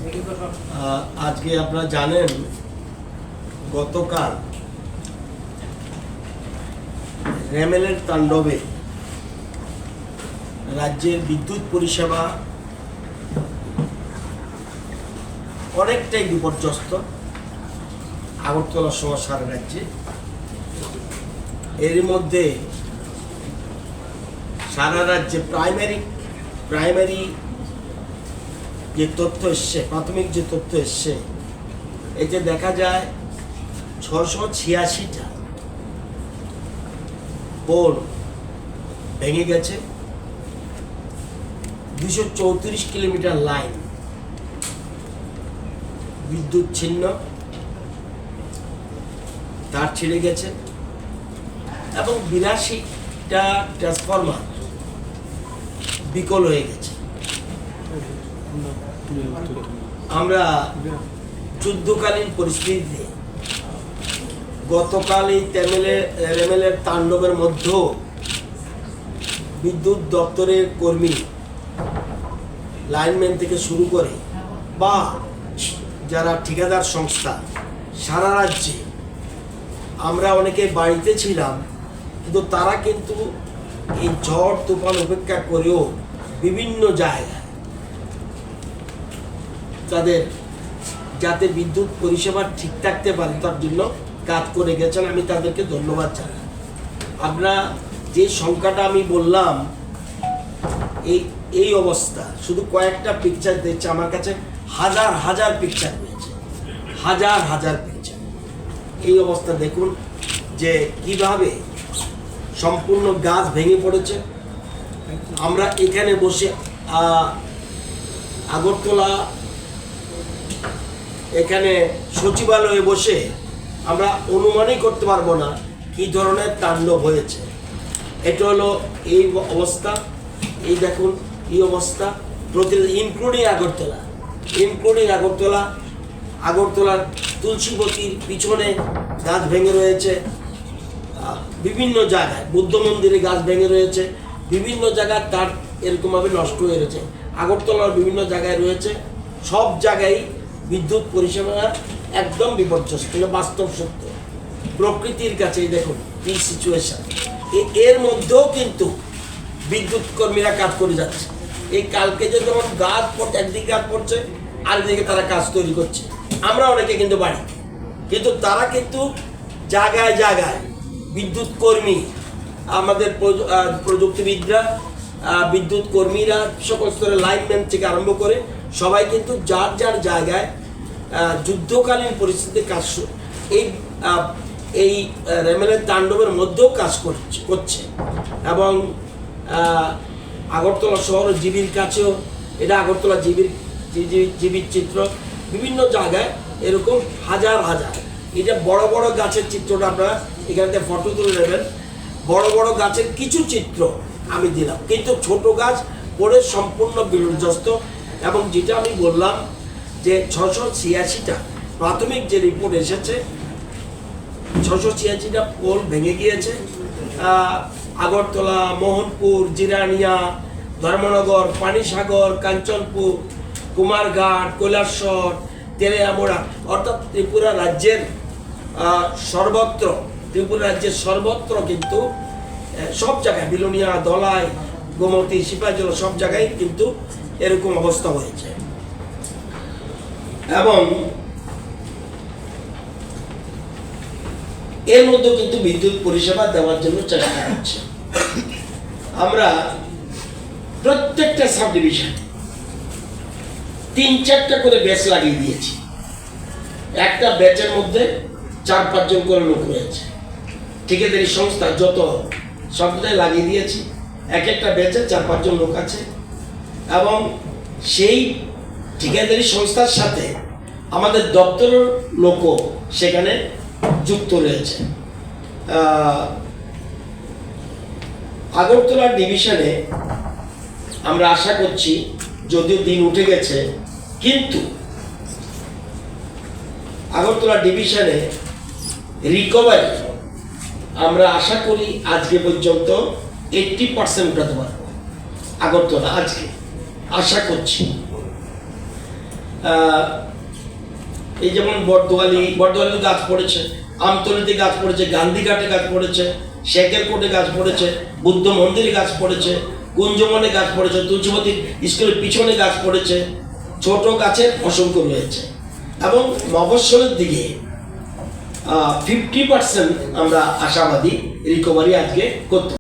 আজকে আপনারা জানেন গতকাল রেমেলের তাণ্ডবে রাজ্যের বিদ্যুৎ পরিষেবা অনেকটাই বিপর্যস্ত। আগরতলা সহ সারা রাজ্যে এর মধ্যে সারা রাজ্যে প্রাইমারি যে তথ্য এসছে, প্রাথমিক যে তথ্য এসছে, এতে দেখা যায় 686টা পোল ভেঙে গেছে, 234 কিলোমিটার লাইন বিদ্যুৎ ছিন্ন, তার ছিঁড়ে গেছে এবং 82টা ট্রান্সফরমার বিকল হয়ে গেছে। আমরা যুদ্ধকালীন পরিস্থিতিতে গতকাল এই রেমেলের তাণ্ডবের মধ্যেও বিদ্যুৎ দপ্তরের কর্মী, লাইনম্যান থেকে শুরু করে বা যারা ঠিকাদার সংস্থা সারা রাজ্যে, আমরা অনেকে বাড়িতে ছিলাম, কিন্তু তারা কিন্তু এই ঝড় তুফান উপেক্ষা করেও বিভিন্ন জায়গায় তাদের যাতে বিদ্যুৎ পরিষেবা ঠিক থাকতে পারে তার জন্য কাজ করে গেছেন। আমি তাদেরকে ধন্যবাদ জানাই। আমরা যে সংখ্যাটা আমি বললাম, এই অবস্থা, শুধু কয়েকটা পিকচার দিচ্ছে, আমার কাছে হাজার হাজার পিকচার রয়েছে, হাজার হাজার পিকচার। এই অবস্থা দেখুন যে কিভাবে সম্পূর্ণ গাছ ভেঙে পড়েছে। আমরা এখানে বসে আগরতলা এখানে সচিবালয়ে বসে আমরা অনুমানই করতে পারবো না কি ধরনের তাণ্ডব হয়েছে। এটা হলো এই অবস্থা, এই দেখুন এই অবস্থা, ইনক্লুডিং আগরতলার তুলসীবতীর পিছনে গাছ ভেঙে রয়েছে, বিভিন্ন জায়গায় বুদ্ধ মন্দিরে গাছ ভেঙে রয়েছে, বিভিন্ন জায়গায় তার এরকমভাবে নষ্ট হয়ে রয়েছে, আগরতলার বিভিন্ন জায়গায় রয়েছে। সব জায়গায় বিদ্যুৎ পরিষেবা একদম বিপর্যস্ত, বাস্তব সত্য। প্রকৃতির কাছে দেখুন এই সিচুয়েশন, এর মধ্যেও কিন্তু বিদ্যুৎ কর্মীরা কাজ করে যাচ্ছে। এই কালকে যে যেমন গাছ পড়ছে, একদিকে গাছ পড়ছে, আরেকদিকে তারা কাজ তৈরি করছে। আমরা অনেকে কিন্তু বাড়ি, কিন্তু তারা কিন্তু জায়গায় জায়গায় বিদ্যুৎ কর্মী, আমাদের প্রযুক্তিবিদরা, বিদ্যুৎ কর্মীরা, সকল স্তরের লাইনম্যান থেকে আরম্ভ করে সবাই কিন্তু যার যার জায়গায় যুদ্ধকালীন পরিস্থিতিতে কাজ, এই রেমেলের তাণ্ডবের মধ্যেও কাজ করছে। এবং আগরতলা শহর জিবির কাছেও, এটা আগরতলা জিবির চিত্র, বিভিন্ন জায়গায় এরকম হাজার হাজার। এটা বড় বড় গাছের চিত্রটা আপনারা এখানে ফটো তুলে নেবেন। বড় বড় গাছের কিছু চিত্র আমি দিলাম, কিন্তু ছোট গাছ পড়ে সম্পূর্ণ বিপর্যস্ত। এবং যেটা আমি বললাম যে 686টা প্রাথমিক যে রিপোর্ট এসেছে, 686টা পোল ভেঙে গিয়েছে। আগরতলা, মোহনপুর, জিরানিয়া, ধর্মনগর, পানিসাগর, কাঞ্চনপুর, কুমারঘাট, কৈলাসহর, তেলিয়ামুড়া, অর্থাৎ ত্রিপুরা রাজ্যের সর্বত্র কিন্তু সব জায়গায়, বিলোনিয়া, ধলাই, গোমতী, সিপাহীজলা, সব জায়গায় কিন্তু এরকম অবস্থা হয়েছে। এবং এর মধ্যে কিন্তু বিদ্যুৎ পরিষেবা দেওয়ার জন্য চেষ্টা করছে। আমরা প্রত্যেকটা সাব ডিভিশন 3-4টা করে ব্যাচ লাগিয়ে দিয়েছি। একটা ব্যাচের মধ্যে 4-5 জন করে লোক রয়েছে, ঠিকাদারি সংস্থা যত সবটাই লাগিয়ে দিয়েছি। এক একটা ব্যাচে 4-5 জন লোক আছে এবং সেই ঠিকাদারি সংস্থার সাথে আমাদের দপ্তরের লোকও সেখানে যুক্ত রয়েছে। আগরতলা ডিভিশনে আমরা আশা করছি, যদিও দিন উঠে গেছে, কিন্তু আগরতলা ডিভিশনে রিকভারি আমরা আশা করি আজকে পর্যন্ত 80% উঠাতে পারবো। আগরতলা আজকে আশা করছি। এই যেমন বটদোয়ালি গাছ পড়েছে, আমতলিতে গাছ পড়েছে, গান্ধীঘাটে গাছ পড়েছে, শেখের কোটে গাছ পড়েছে, বুদ্ধ মন্দিরে গাছ পড়েছে, কুঞ্জবনে গাছ পড়েছে, তুলসীবতী স্কুলের পিছনে গাছ পড়েছে, ছোট গাছের অসংখ্য রয়েছে। এবং মফস্বলের দিকে 50% আমরা আশাবাদী রিকভারি আজকে করতে